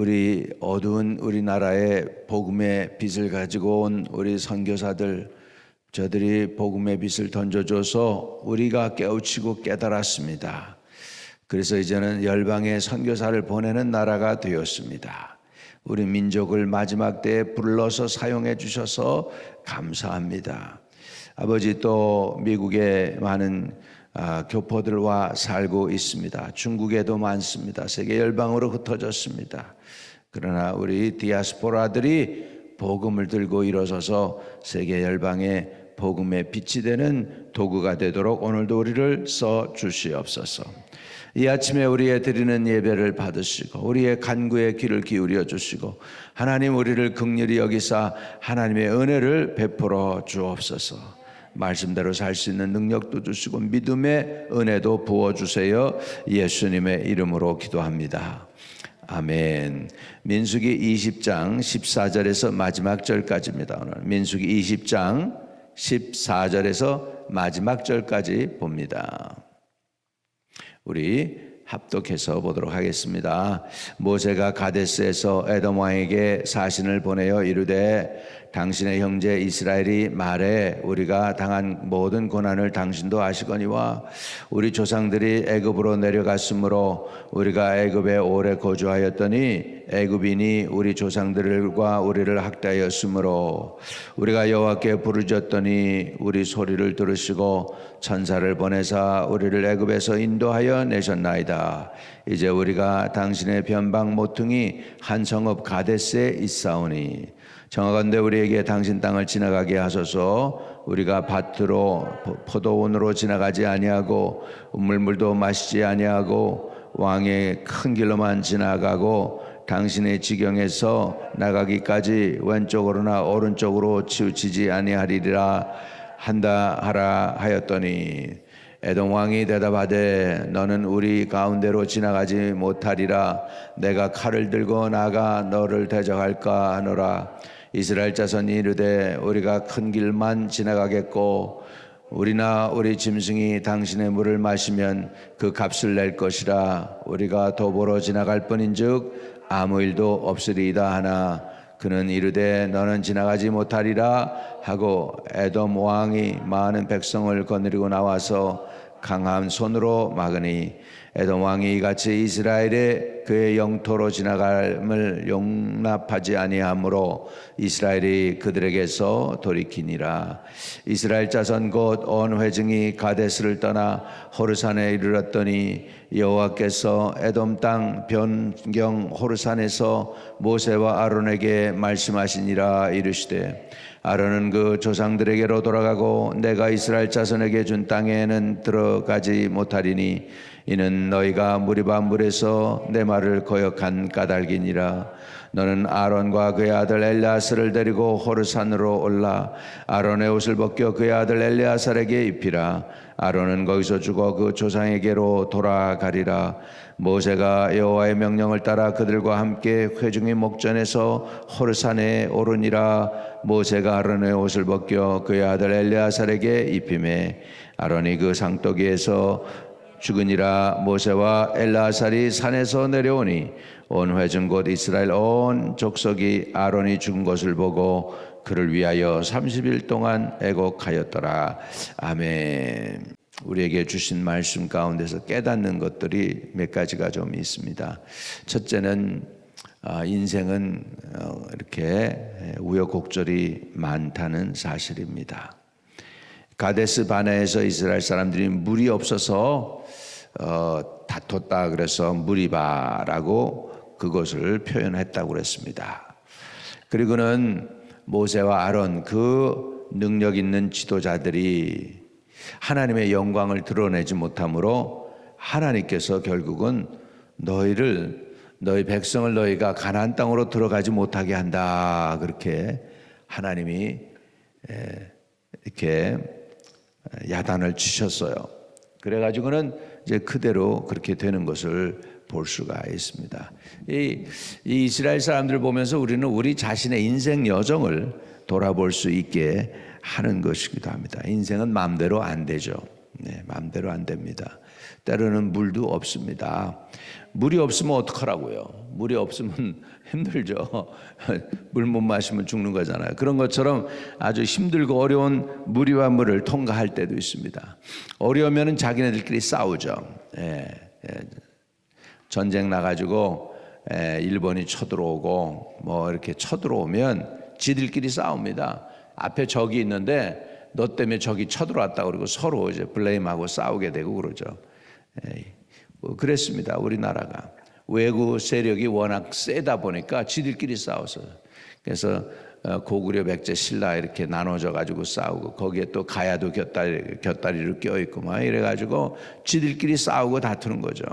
우리 어두운 우리나라에 복음의 빛을 가지고 온 우리 선교사들, 저들이 복음의 빛을 던져줘서 우리가 깨우치고 깨달았습니다. 그래서 이제는 열방에 선교사를 보내는 나라가 되었습니다. 우리 민족을 마지막 때에 불러서 사용해 주셔서 감사합니다. 아버지, 또 미국에 많은 교포들과 살고 있습니다. 중국에도 많습니다. 세계 열방으로 흩어졌습니다. 그러나 우리 디아스포라들이 복음을 들고 일어서서 세계 열방에 복음의 빛이 되는 도구가 되도록 오늘도 우리를 써 주시옵소서. 이 아침에 우리의 드리는 예배를 받으시고 우리의 간구에 귀를 기울여 주시고 하나님, 우리를 긍휼히 여기사 하나님의 은혜를 베풀어 주옵소서. 말씀대로 살 수 있는 능력도 주시고 믿음의 은혜도 부어주세요. 예수님의 이름으로 기도합니다. 아멘. 민수기 20장 14절에서 마지막 절까지입니다. 오늘 민수기 20장 14절에서 마지막 절까지 봅니다. 우리 합독해서 보도록 하겠습니다. 모세가 가데스에서 에돔 왕에게 사신을 보내어 이르되 당신의 형제 이스라엘이 말해 우리가 당한 모든 고난을 당신도 아시거니와 우리 조상들이 애굽으로 내려갔으므로 우리가 애굽에 오래 거주하였더니 애굽인이 우리 조상들과 우리를 학대하였으므로 우리가 여호와께 부르짖었더니 우리 소리를 들으시고 천사를 보내사 우리를 애굽에서 인도하여 내셨나이다. 이제 우리가 당신의 변방 모퉁이 한 성읍 가데스에 있사오니 청하건대 우리에게 당신 땅을 지나가게 하소서. 우리가 밭으로 포도원으로 지나가지 아니하고 우물물도 마시지 아니하고 왕의 큰 길로만 지나가고 당신의 지경에서 나가기까지 왼쪽으로나 오른쪽으로 치우치지 아니하리라 한다 하라 하였더니 에돔 왕이 대답하되 너는 우리 가운데로 지나가지 못하리라. 내가 칼을 들고 나가 너를 대적할까 하노라. 이스라엘 자손이 이르되 우리가 큰 길만 지나가겠고 우리나 우리 짐승이 당신의 물을 마시면 그 값을 낼 것이라. 우리가 도보로 지나갈 뿐인즉 아무 일도 없으리이다 하나 그는 이르되 너는 지나가지 못하리라 하고 에돔 왕이 많은 백성을 거느리고 나와서 강한 손으로 막으니 에돔 왕이 이같이 이스라엘의 그의 영토로 지나감을 용납하지 아니하므로 이스라엘이 그들에게서 돌이키니라. 이스라엘 자손 곧 온 회중이 가데스를 떠나 호르산에 이르렀더니 여호와께서 에돔 땅 변경 호르산에서 모세와 아론에게 말씀하시니라. 이르시되 아론은 그 조상들에게로 돌아가고 내가 이스라엘 자손에게 준 땅에는 들어가지 못하리니 이는 너희가 무리바 물에서 내 말을 거역한 까닭이니라. 너는 아론과 그의 아들 엘리아스를 데리고 호르산으로 올라 아론의 옷을 벗겨 그의 아들 엘리아살에게 입히라. 아론은 거기서 죽어 그 조상에게로 돌아가리라. 모세가 여호와의 명령을 따라 그들과 함께 회중의 목전에서 호르산에 오르니라. 모세가 아론의 옷을 벗겨 그의 아들 엘리아살에게 입히매 아론이 그 상도기에서 죽으니라. 모세와 엘리아살이 산에서 내려오니 온 회중 곧 이스라엘 온 족속이 아론이 죽은 것을 보고 그를 위하여 30일 동안 애곡하였더라. 아멘. 우리에게 주신 말씀 가운데서 깨닫는 것들이 몇 가지가 좀 있습니다. 첫째는 인생은 이렇게 우여곡절이 많다는 사실입니다. 가데스 바네에서 이스라엘 사람들이 물이 없어서 다퉜다 그래서 무리바라고 그것을 표현했다고 그랬습니다. 그리고는 모세와 아론 그 능력 있는 지도자들이 하나님의 영광을 드러내지 못함으로 하나님께서 결국은 너희 백성을 너희가 가나안 땅으로 들어가지 못하게 한다 그렇게 하나님이 이렇게 야단을 치셨어요. 그래가지고는 이제 그대로 그렇게 되는 것을 볼 수가 있습니다. 이 이스라엘 사람들을 보면서 우리는 우리 자신의 인생 여정을 돌아볼 수 있게 하는 것이기도 합니다. 인생은 마음대로 안 되죠. 마음대로 안 됩니다. 때로는 물도 없습니다. 물이 없으면 어떡하라고요? 물이 없으면 힘들죠. 물 못 마시면 죽는 거잖아요. 그런 것처럼 아주 힘들고 어려운 무리와 물을 통과할 때도 있습니다. 어려우면 자기네들끼리 싸우죠. 전쟁 나가지고 일본이 쳐들어오고 뭐 이렇게 쳐들어오면 지들끼리 싸웁니다. 앞에 적이 있는데 너 때문에 적이 쳐들어왔다 그러고 서로 이제 블레임하고 싸우게 되고 그러죠. 그랬습니다. 우리나라가 외국 세력이 워낙 세다 보니까 지들끼리 싸웠어요. 그래서 고구려, 백제, 신라 이렇게 나눠져 가지고 싸우고 거기에 또 가야도 곁다리로 껴있고 막 이래가지고 지들끼리 싸우고 다투는 거죠.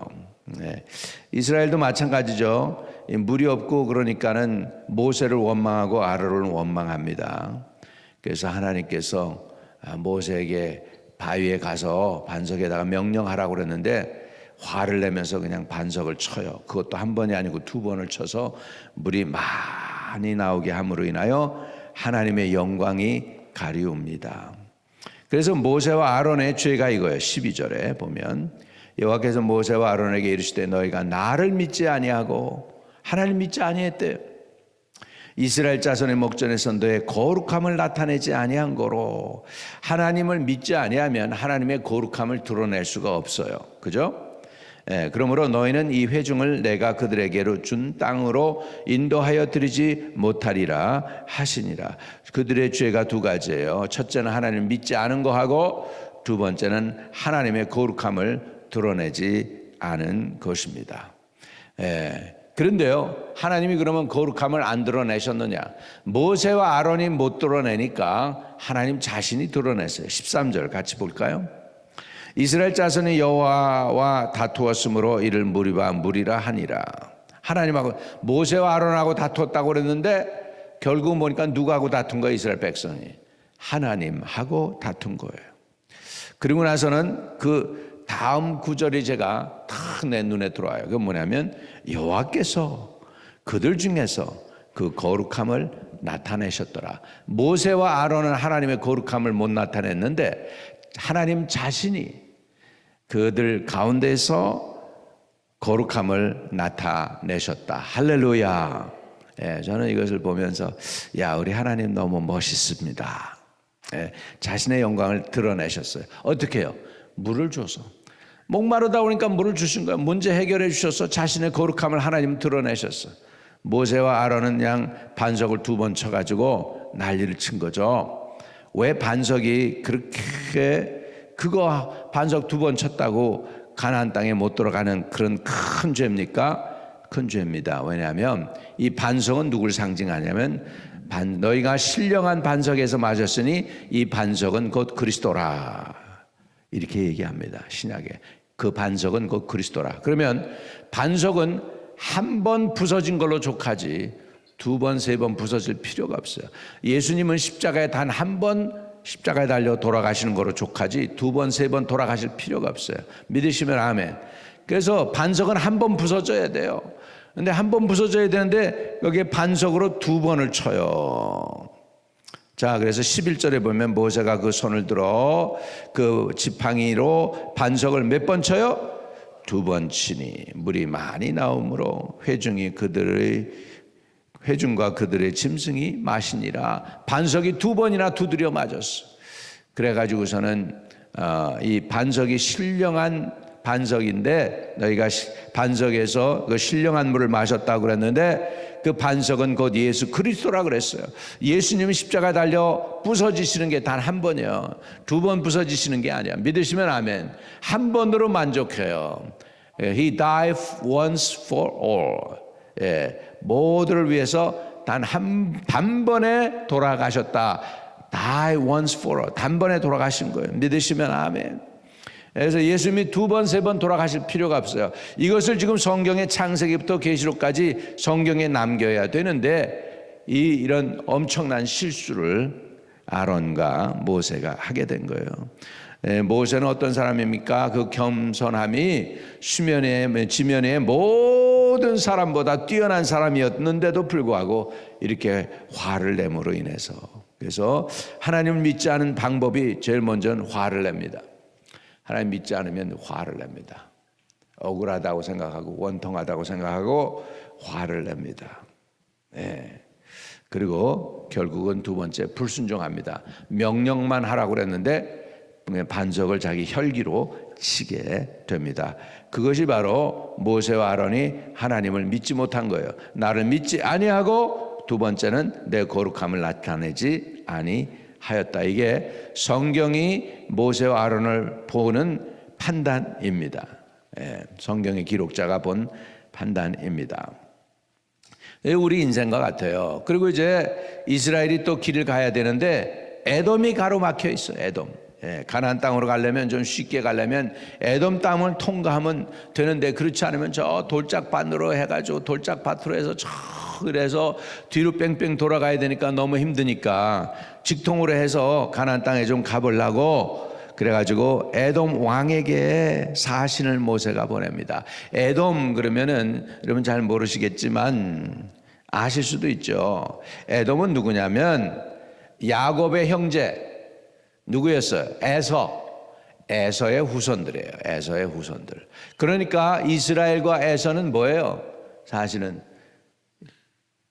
이스라엘도 마찬가지죠. 물이 없고 그러니까는 모세를 원망하고 아론을 원망합니다. 그래서 하나님께서 모세에게 바위에 가서 반석에다가 명령하라고 그랬는데 화를 내면서 그냥 반석을 쳐요. 그것도 한 번이 아니고 두 번을 쳐서 물이 많이 나오게 함으로 인하여 하나님의 영광이 가리웁니다. 그래서 모세와 아론의 죄가 이거예요. 12절에 보면 여호와께서 모세와 아론에게 이르시되 너희가 나를 믿지 아니하고 하나님 믿지 아니했대요. 이스라엘 자손의 목전에서 너의 거룩함을 나타내지 아니한 거로. 하나님을 믿지 아니하면 하나님의 거룩함을 드러낼 수가 없어요. 그죠? 그러므로 너희는 이 회중을 내가 그들에게로 준 땅으로 인도하여 드리지 못하리라 하시니라. 그들의 죄가 두 가지예요. 첫째는 하나님을 믿지 않은 거하고 두 번째는 하나님의 거룩함을 드러내지 않은 것입니다. 그런데요, 하나님이 그러면 거룩함을 안 드러내셨느냐? 모세와 아론이 못 드러내니까 하나님 자신이 드러냈어요. 13절 같이 볼까요? 이스라엘 자손이 여호와와 다투었으므로 이를 무리라 하니라. 하나님하고 모세와 아론하고 다투었다고 그랬는데 결국 보니까 누구하고 다툰 거예요? 이스라엘 백성이 하나님하고 다툰 거예요. 그리고 나서는 그 다음 구절이 제가 딱 내 눈에 들어와요. 그건 뭐냐면 여호와께서 그들 중에서 그 거룩함을 나타내셨더라. 모세와 아론은 하나님의 거룩함을 못 나타냈는데 하나님 자신이 그들 가운데서 거룩함을 나타내셨다. 할렐루야. 저는 이것을 보면서 우리 하나님 너무 멋있습니다. 자신의 영광을 드러내셨어요. 어떻게 해요? 물을 줘서. 목마르다 보니까 물을 주신 거예요. 문제 해결해 주셔서 자신의 거룩함을 하나님 드러내셨어요. 모세와 아론은 그냥 반석을 두 번 쳐가지고 난리를 친 거죠. 왜 반석이 그렇게 그거 반석 두 번 쳤다고 가나안 땅에 못 들어가는 그런 큰 죄입니까? 큰 죄입니다. 왜냐하면 이 반석은 누굴 상징하냐면 너희가 신령한 반석에서 맞았으니 이 반석은 곧 그리스도라 이렇게 얘기합니다. 신약에 그 반석은 곧 그리스도라. 그러면 반석은 한 번 부서진 걸로 족하지 두 번, 세 번 부서질 필요가 없어요. 예수님은 십자가에 단 한 번 십자가에 달려 돌아가시는 거로 족하지 두 번, 세 번 돌아가실 필요가 없어요. 믿으시면 아멘. 그래서 반석은 한 번 부서져야 돼요. 근데 한 번 부서져야 되는데 여기에 반석으로 두 번을 쳐요. 자, 그래서 11절에 보면 모세가 그 손을 들어 그 지팡이로 반석을 몇 번 쳐요? 두 번 치니 물이 많이 나오므로 회중과 그들의 짐승이 마시니라. 반석이 두 번이나 두드려 맞았어. 그래가지고서는 이 반석이 신령한 반석인데 너희가 반석에서 그 신령한 물을 마셨다고 그랬는데 그 반석은 곧 예수 그리스도라 그랬어요. 예수님이 십자가 달려 부서지시는 게 단 한 번이에요. 두 번 부서지시는 게 아니야. 믿으시면 아멘. 한 번으로 만족해요. He died once for all. 모두를 위해서 단번에 돌아가셨다. Die once for all. 단번에 돌아가신 거예요. 믿으시면 아멘. 그래서 예수님이 두 번, 세 번 돌아가실 필요가 없어요. 이것을 지금 성경의 창세기부터 계시록까지 성경에 남겨야 되는데 이런 엄청난 실수를 아론과 모세가 하게 된 거예요. 모세는 어떤 사람입니까? 그 겸손함이 지면의 모든 사람보다 뛰어난 사람이었는데도 불구하고 이렇게 화를 내므로 인해서 그래서 하나님을 믿지 않은 방법이 제일 먼저는 화를 냅니다. 하나님 믿지 않으면 화를 냅니다. 억울하다고 생각하고 원통하다고 생각하고 화를 냅니다. 네. 그리고 결국은 두 번째 불순종합니다. 명령만 하라고 그랬는데 반석을 자기 혈기로 치게 됩니다. 그것이 바로 모세와 아론이 하나님을 믿지 못한 거예요. 나를 믿지 아니하고 두 번째는 내 거룩함을 나타내지 아니하였다. 이게 성경이 모세와 아론을 보는 판단입니다. 성경의 기록자가 본 판단입니다. 우리 인생과 같아요. 그리고 이제 이스라엘이 또 길을 가야 되는데 에돔이 가로막혀 있어요. 에돔. 가나안 땅으로 가려면 좀 쉽게 가려면 에돔 땅을 통과하면 되는데 그렇지 않으면 저 돌짝밭으로 해가지고 돌짝밭으로 해서 그래서 뒤로 뺑뺑 돌아가야 되니까 너무 힘드니까 직통으로 해서 가나안 땅에 좀 가보려고 그래가지고 에돔 왕에게 사신을 모세가 보냅니다. 에돔 그러면은 여러분 잘 모르시겠지만 아실 수도 있죠. 에돔은 누구냐면 야곱의 형제 누구였어요? 에서의 후손들이에요. 에서의 후손들. 그러니까 이스라엘과 에서는 뭐예요? 사실은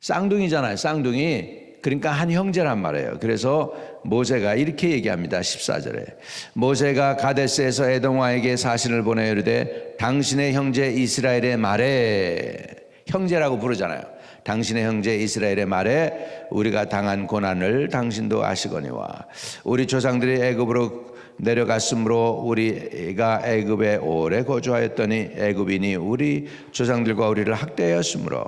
쌍둥이잖아요. 쌍둥이. 그러니까 한 형제란 말이에요. 그래서 모세가 이렇게 얘기합니다. 14절에 모세가 가데스에서 에돔 왕에게 사신을 보내어 이르되 당신의 형제 이스라엘의 말에, 형제라고 부르잖아요. 당신의 형제 이스라엘의 말에 우리가 당한 고난을 당신도 아시거니와 우리 조상들이 애굽으로 내려갔으므로 우리가 애굽에 오래 거주하였더니 애굽인이 우리 조상들과 우리를 학대하였으므로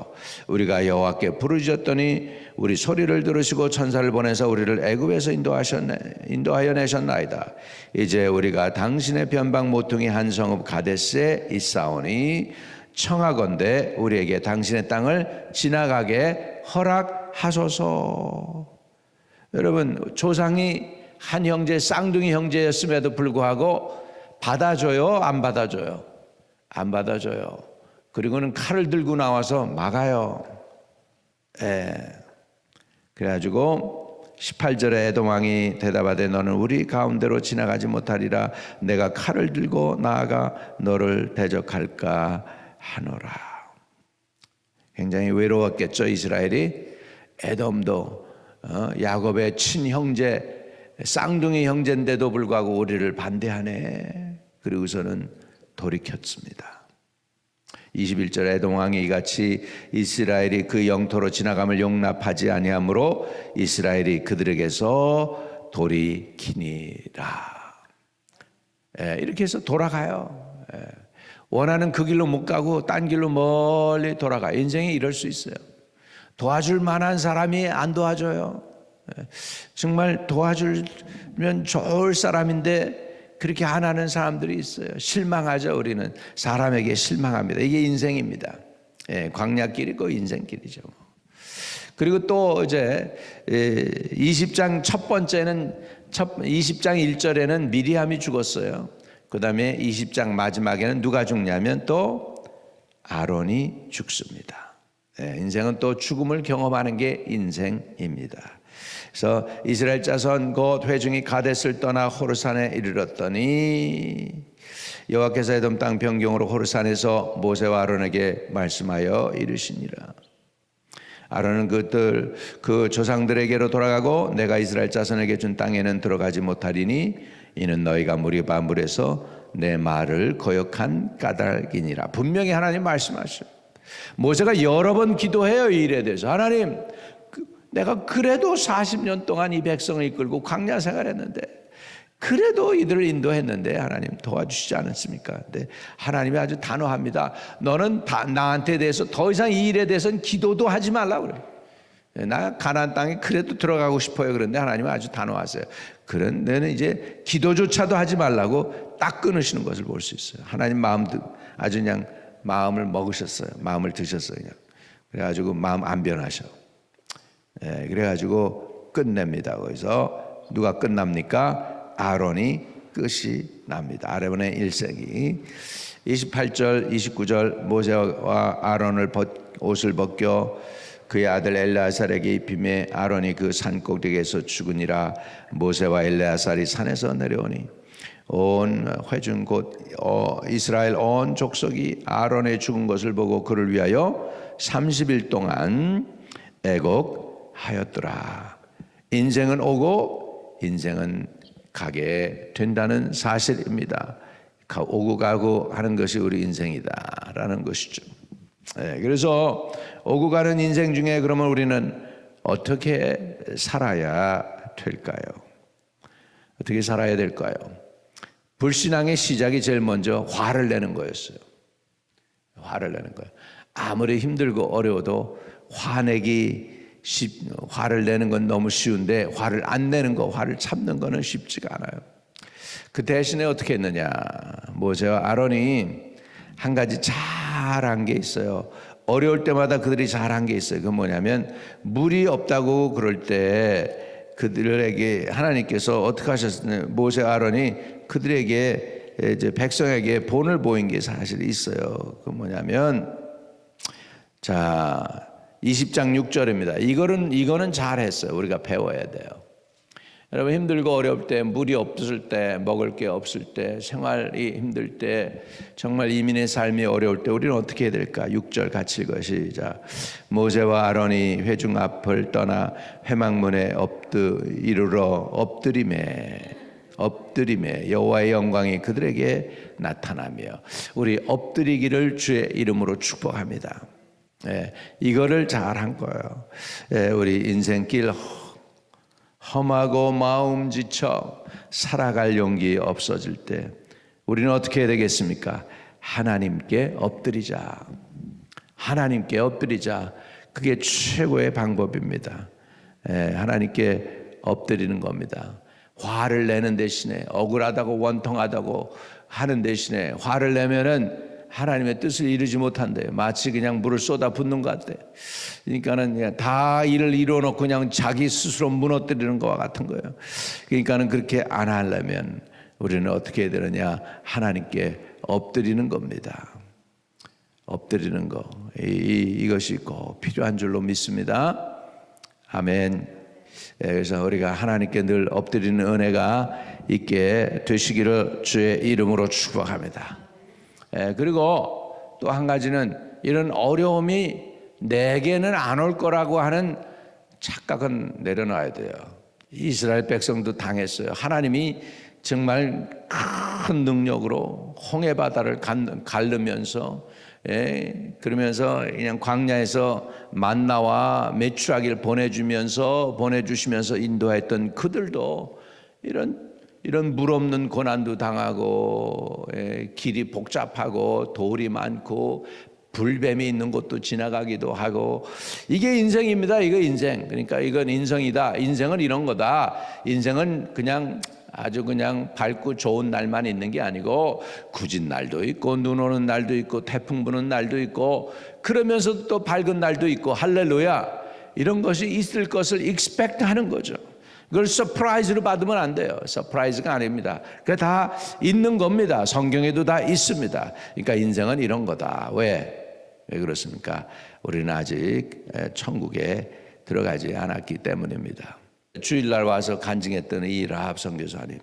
우리가 여호와께 부르짖었더니 우리 소리를 들으시고 천사를 보내서 우리를 애굽에서 인도하여 내셨나이다. 이제 우리가 당신의 변방 모퉁이 한 성읍 가데스에 있사오니 청하건대 우리에게 당신의 땅을 지나가게 허락하소서. 여러분 조상이 한 형제 쌍둥이 형제였음에도 불구하고 받아줘요? 안 받아줘요? 안 받아줘요. 그리고는 칼을 들고 나와서 막아요. 그래가지고 18절에 에돔 왕이 대답하되 너는 우리 가운데로 지나가지 못하리라. 내가 칼을 들고 나아가 너를 대적할까 하노라. 굉장히 외로웠겠죠. 이스라엘이. 에돔도 야곱의 친형제 쌍둥이 형제인데도 불구하고 우리를 반대하네. 그리고서는 돌이켰습니다. 21절에 에돔 왕이 이같이 이스라엘이 그 영토로 지나감을 용납하지 아니하므로 이스라엘이 그들에게서 돌이키니라. 이렇게 해서 돌아가요. 원하는 그 길로 못 가고 딴 길로 멀리 돌아가요. 인생이 이럴 수 있어요. 도와줄 만한 사람이 안 도와줘요. 정말 도와주면 좋을 사람인데 그렇게 안 하는 사람들이 있어요. 실망하죠. 우리는 사람에게 실망합니다. 이게 인생입니다. 광야길이고 인생길이죠. 그리고 또 이제 20장 첫 번째는 20장 1절에는 미리암이 죽었어요. 그 다음에 20장 마지막에는 누가 죽냐면 또 아론이 죽습니다. 인생은 또 죽음을 경험하는 게 인생입니다. 그래서 이스라엘 자손 곧 회중이 가데스를 떠나 호르산에 이르렀더니 여호와께서 에돔 땅 변경으로 호르산에서 모세와 아론에게 말씀하여 이르시니라. 아론은 그들 그 조상들에게로 돌아가고 내가 이스라엘 자손에게 준 땅에는 들어가지 못하리니 이는 너희가 무리바 물에서 내 말을 거역한 까닭이니라. 분명히 하나님 말씀하셔요. 모세가 여러 번 기도해요. 이 일에 대해서. 하나님, 내가 그래도 40년 동안 이 백성을 이끌고 광야 생활했는데 그래도 이들을 인도했는데 하나님 도와주시지 않았습니까? 근데 하나님이 아주 단호합니다. 너는 나한테 대해서 더 이상 이 일에 대해서는 기도도 하지 말라고 그래요. 나 가나안 땅에 그래도 들어가고 싶어요. 그런데 하나님은 아주 단호하세요. 그런 너는 이제 기도조차도 하지 말라고 딱 끊으시는 것을 볼 수 있어요. 하나님 마음도 아주 그냥 마음을 먹으셨어요. 마음을 드셨어요. 그냥. 그래가지고 마음 안 변하셔. 그래가지고 끝냅니다. 거기서 누가 끝납니까? 아론이 끝이 납니다. 아론의 일생이 28절 29절 모세와 아론을 옷을 벗겨 그의 아들 엘레아살에게 입히매 아론이 그 산 꼭대기에서 죽으니라. 모세와 엘레아살이 산에서 내려오니 온 회중 곧 이스라엘 온 족속이 아론의 죽은 것을 보고 그를 위하여 30일 동안 애곡하였더라. 인생은 오고 인생은 가게 된다는 사실입니다. 오고 가고 하는 것이 우리 인생이다라는 것이죠. 그래서 오고 가는 인생 중에 그러면 우리는 어떻게 살아야 될까요? 어떻게 살아야 될까요? 불신앙의 시작이 제일 먼저 화를 내는 거였어요. 화를 내는 거예요. 아무리 힘들고 어려워도 화를 내는 건 너무 쉬운데 화를 안 내는 거, 화를 참는 거는 쉽지가 않아요. 그 대신에 어떻게 했느냐? 모세와 아론이 한 가지 잘한 게 있어요. 어려울 때마다 그들이 잘한 게 있어요. 그건 뭐냐면 물이 없다고 그럴 때 그들에게 하나님께서 어떻게 하셨느냐? 모세와 아론이 그들에게 이제 백성에게 본을 보인 게 사실 있어요. 그건 뭐냐면 자 20장 6절입니다. 이거는 잘했어요. 우리가 배워야 돼요. 여러분 힘들고 어려울 때, 물이 없을 때, 먹을 게 없을 때, 생활이 힘들 때, 정말 이민의 삶이 어려울 때 우리는 어떻게 해야 될까? 6절 같이 읽어 시작. 모세와 아론이 회중 앞을 떠나 회막문에 이르러 엎드림에 여호와의 영광이 그들에게 나타나며 우리 엎드리기를 주의 이름으로 축복합니다. 이거를 잘한 거예요. 우리 인생길 험하고 마음 지쳐 살아갈 용기 없어질 때 우리는 어떻게 해야 되겠습니까? 하나님께 엎드리자. 하나님께 엎드리자. 그게 최고의 방법입니다. 하나님께 엎드리는 겁니다. 화를 내는 대신에 억울하다고 원통하다고 하는 대신에 화를 내면은 하나님의 뜻을 이루지 못한대요. 마치 그냥 물을 쏟아 붓는 것 같아요. 그러니까는 그냥 다 일을 이루어놓고 그냥 자기 스스로 무너뜨리는 것과 같은 거예요. 그러니까는 그렇게 안 하려면 우리는 어떻게 해야 되느냐? 하나님께 엎드리는 겁니다. 엎드리는 거. 이것이 꼭 필요한 줄로 믿습니다. 아멘. 그래서 우리가 하나님께 늘 엎드리는 은혜가 있게 되시기를 주의 이름으로 축복합니다. 그리고 또 한 가지는 이런 어려움이 내게는 안 올 거라고 하는 착각은 내려놔야 돼요. 이스라엘 백성도 당했어요. 하나님이 정말 큰 능력으로 홍해 바다를 가르면서 그러면서 그냥 광야에서 만나와 메추라기를 보내주시면서 인도했던 그들도 이런 물 없는 고난도 당하고 길이 복잡하고 돌이 많고 불뱀이 있는 곳도 지나가기도 하고 이게 인생입니다. 이거 인생. 그러니까 이건 인생이다. 인생은 이런 거다. 인생은 그냥 아주 그냥 밝고 좋은 날만 있는 게 아니고 굳은 날도 있고 눈 오는 날도 있고 태풍 부는 날도 있고 그러면서 또 밝은 날도 있고 할렐루야. 이런 것이 있을 것을 expect 하는 거죠. 그걸 서프라이즈로 받으면 안 돼요. 서프라이즈가 아닙니다. 그게 다 있는 겁니다. 성경에도 다 있습니다. 그러니까 인생은 이런 거다. 왜 그렇습니까? 우리는 아직 천국에 들어가지 않았기 때문입니다. 주일날 와서 간증했던 이 라합 선교사님,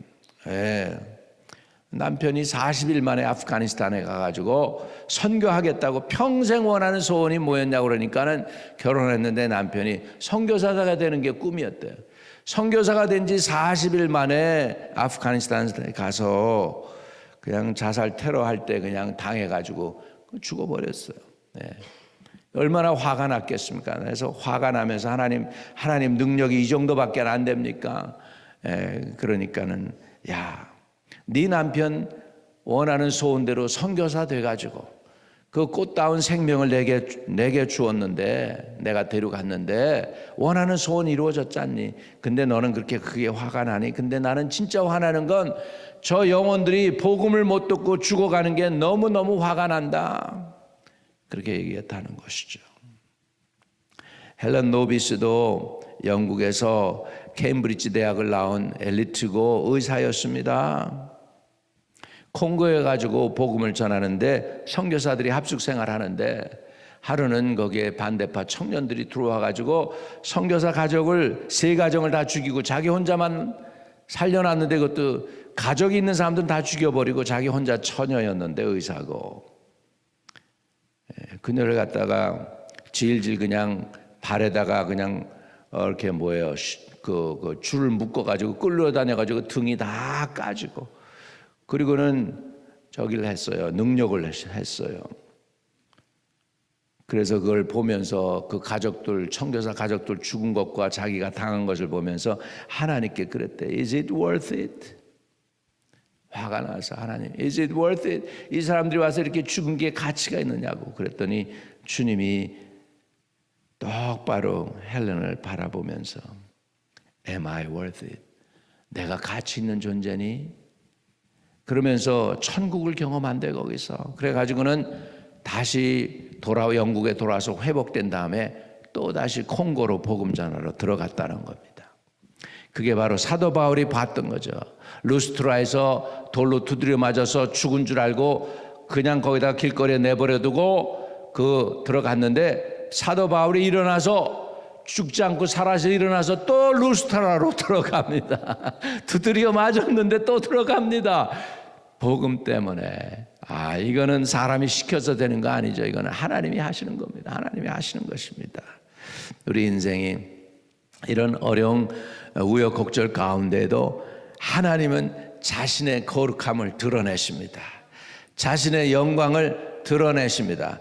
남편이 40일 만에 아프가니스탄에 가가지고 선교하겠다고 평생 원하는 소원이 뭐였냐고 그러니까는 결혼했는데 남편이 선교사가 되는 게 꿈이었대요. 선교사가 된 지 40일 만에 아프가니스탄에 가서 그냥 자살 테러할 때 그냥 당해가지고 죽어버렸어요. 얼마나 화가 났겠습니까? 그래서 화가 나면서 하나님 능력이 이 정도밖에 안 됩니까? 그러니까는 네 남편 원하는 소원대로 선교사 돼가지고 그 꽃다운 생명을 내게 주었는데 내가 데려갔는데 원하는 소원이 이루어졌잖니. 근데 너는 그렇게 크게 화가 나니? 근데 나는 진짜 화나는 건 저 영혼들이 복음을 못 듣고 죽어가는 게 너무너무 화가 난다. 그렇게 얘기했다는 것이죠. 헬런 노비스도 영국에서 케임브리지 대학을 나온 엘리트고 의사였습니다. 콩고에 가지고 복음을 전하는데 선교사들이 합숙 생활하는데 하루는 거기에 반대파 청년들이 들어와 가지고 선교사 가족을 세 가정을 다 죽이고 자기 혼자만 살려놨는데 그것도 가족이 있는 사람들은 다 죽여버리고 자기 혼자 처녀였는데 의사고, 그녀를 갖다가 질질 그냥 발에다가 그냥 이렇게 뭐예요, 그 줄을 묶어가지고 끌려다녀가지고 등이 다 까지고, 그리고는 저기를 했어요. 능력을 했어요. 그래서 그걸 보면서 그 가족들, 청교사 가족들 죽은 것과 자기가 당한 것을 보면서 하나님께 그랬대. Is it worth it? 화가 나서 하나님, Is it worth it? 이 사람들이 와서 이렇게 죽은 게 가치가 있느냐고. 그랬더니 주님이 똑바로 헬렌을 바라보면서 Am I worth it? 내가 가치 있는 존재니? 그러면서 천국을 경험한대 거기서. 그래가지고는 다시 영국에 돌아와서 회복된 다음에 또 다시 콩고로 복음 전하러 들어갔다는 겁니다. 그게 바로 사도 바울이 봤던 거죠. 루스트라에서 돌로 두드려 맞아서 죽은 줄 알고 그냥 거기다 길거리에 내버려두고 들어갔는데, 사도 바울이 일어나서 죽지 않고 살아서 일어나서 또 루스트라로 들어갑니다. 두드려 맞았는데 또 들어갑니다. 복음 때문에. 이거는 사람이 시켜서 되는 거 아니죠. 이거는 하나님이 하시는 겁니다. 하나님이 하시는 것입니다. 우리 인생이 이런 어려운 우여곡절 가운데에도 하나님은 자신의 거룩함을 드러내십니다. 자신의 영광을 드러내십니다.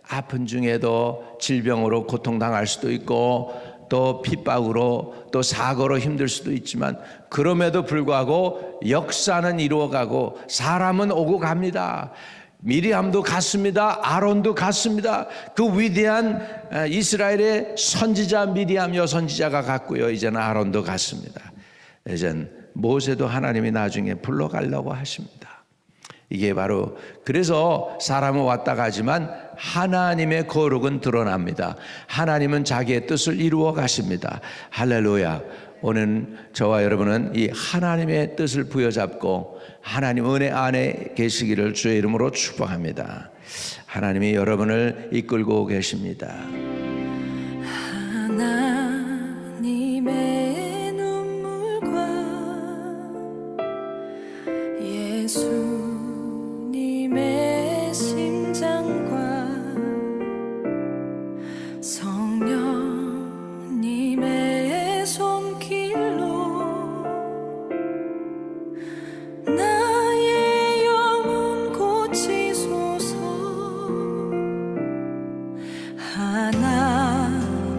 아픈 중에도 질병으로 고통당할 수도 있고, 또 핍박으로, 또 사고로 힘들 수도 있지만, 그럼에도 불구하고 역사는 이루어가고 사람은 오고 갑니다. 미리암도 갔습니다. 아론도 갔습니다. 그 위대한 이스라엘의 선지자 미리암 여선지자가 갔고요. 이제는 아론도 갔습니다. 이젠 모세도 하나님이 나중에 불러가려고 하십니다. 이게 바로, 그래서 사람은 왔다 가지만 하나님의 거룩은 드러납니다. 하나님은 자기의 뜻을 이루어 가십니다. 할렐루야. 오늘 저와 여러분은 이 하나님의 뜻을 부여잡고 하나님 은혜 안에 계시기를 주의 이름으로 축복합니다. 하나님이 여러분을 이끌고 계십니다. 하나님의 눈물과 예수님의 심장과 성령님의 손길로 나의 영혼 고치소서. 하나님의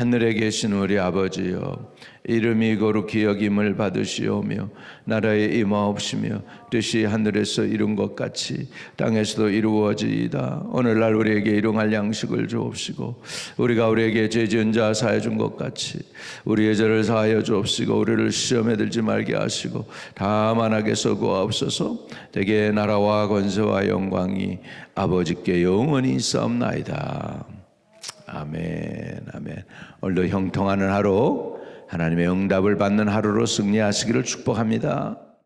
하늘에 계신 우리 아버지여, 이름이 거룩히 여김을 받으시오며 나라에 임하옵시며 뜻이 하늘에서 이룬 것 같이 땅에서도 이루어지이다. 오늘날 우리에게 일용할 양식을 주옵시고 우리가 우리에게 죄 지은 자 사하여 준 것 같이 우리의 죄를 사하여 주옵시고 우리를 시험에 들지 말게 하시고 다만 악에서 구하옵소서. 대개 나라와 권세와 영광이 아버지께 영원히 있사옵나이다. 아멘. 아멘. 오늘도 형통하는 하루, 하나님의 응답을 받는 하루로 승리하시기를 축복합니다.